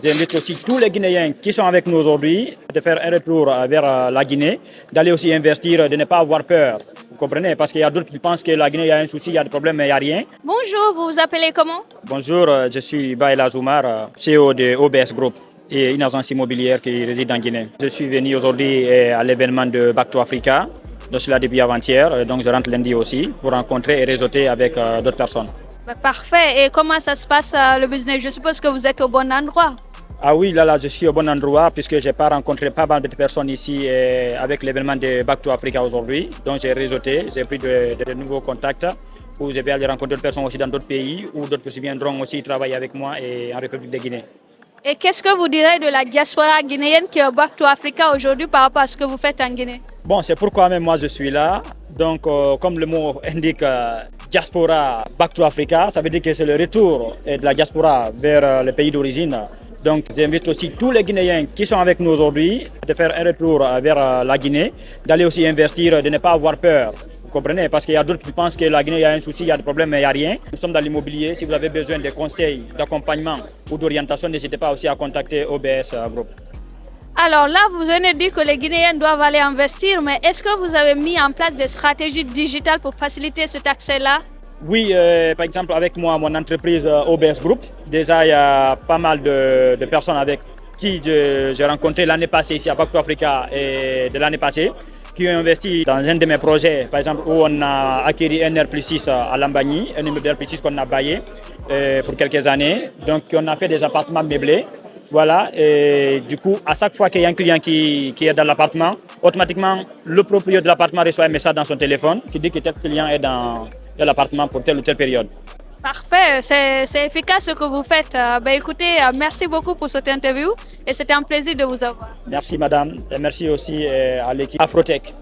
j'invite aussi tous les Guinéens qui sont avec nous aujourd'hui de faire un retour vers la Guinée, d'aller aussi investir, de ne pas avoir peur. Vous comprenez? Parce qu'il y a d'autres qui pensent que la Guinée, il y a un souci, il y a des problèmes, mais il n'y a rien. Bonjour, vous vous appelez comment? Bonjour, je suis Baïla Zoumar, CEO de OBS Group et une agence immobilière qui réside en Guinée. Je suis venu aujourd'hui à l'événement de Back to Africa. Je suis là depuis avant-hier, donc je rentre lundi aussi pour rencontrer et réseauter avec d'autres personnes. Parfait. Et comment ça se passe le business? Je suppose que vous êtes au bon endroit. Ah oui, là, je suis au bon endroit puisque j'ai pas rencontré pas mal de personnes ici avec l'événement de Back to Africa aujourd'hui. Donc j'ai réseauté, j'ai pris de nouveaux contacts où je vais aller rencontrer d'autres personnes aussi dans d'autres pays ou d'autres qui viendront aussi travailler avec moi et en République de Guinée. Et qu'est-ce que vous direz de la diaspora guinéenne qui est au Back to Africa aujourd'hui par rapport à ce que vous faites en Guinée? Bon, c'est pourquoi même moi je suis là. Donc, comme le mot indique, diaspora Back to Africa, ça veut dire que c'est le retour de la diaspora vers le pays d'origine. Donc, j'invite aussi tous les Guinéens qui sont avec nous aujourd'hui de faire un retour vers la Guinée, d'aller aussi investir, de ne pas avoir peur. Vous comprenez? Parce qu'il y a d'autres qui pensent que la Guinée, il y a un souci, il y a des problèmes, mais il n'y a rien. Nous sommes dans l'immobilier. Si vous avez besoin de conseils, d'accompagnement ou d'orientation, n'hésitez pas aussi à contacter OBS Group. Alors là, vous venez de dire que les Guinéens doivent aller investir, mais est-ce que vous avez mis en place des stratégies digitales pour faciliter cet accès-là? Oui, par exemple, avec moi, mon entreprise OBS Group, déjà il y a pas mal de personnes avec qui j'ai rencontré l'année passée ici à Back to Africa et de l'année passée, qui ont investi dans un de mes projets, par exemple, où on a acquis un R+6 à Lambagny, un immeuble R+6 qu'on a baillé pour quelques années. Donc, on a fait des appartements meublés. Voilà, et du coup, à chaque fois qu'il y a un client qui est dans l'appartement, automatiquement, le propriétaire de l'appartement reçoit un message dans son téléphone qui dit que tel client est dans l'appartement pour telle ou telle période. Parfait, c'est efficace ce que vous faites. Écoutez, merci beaucoup pour cette interview et c'était un plaisir de vous avoir. Merci madame, et merci aussi à l'équipe Afrotech.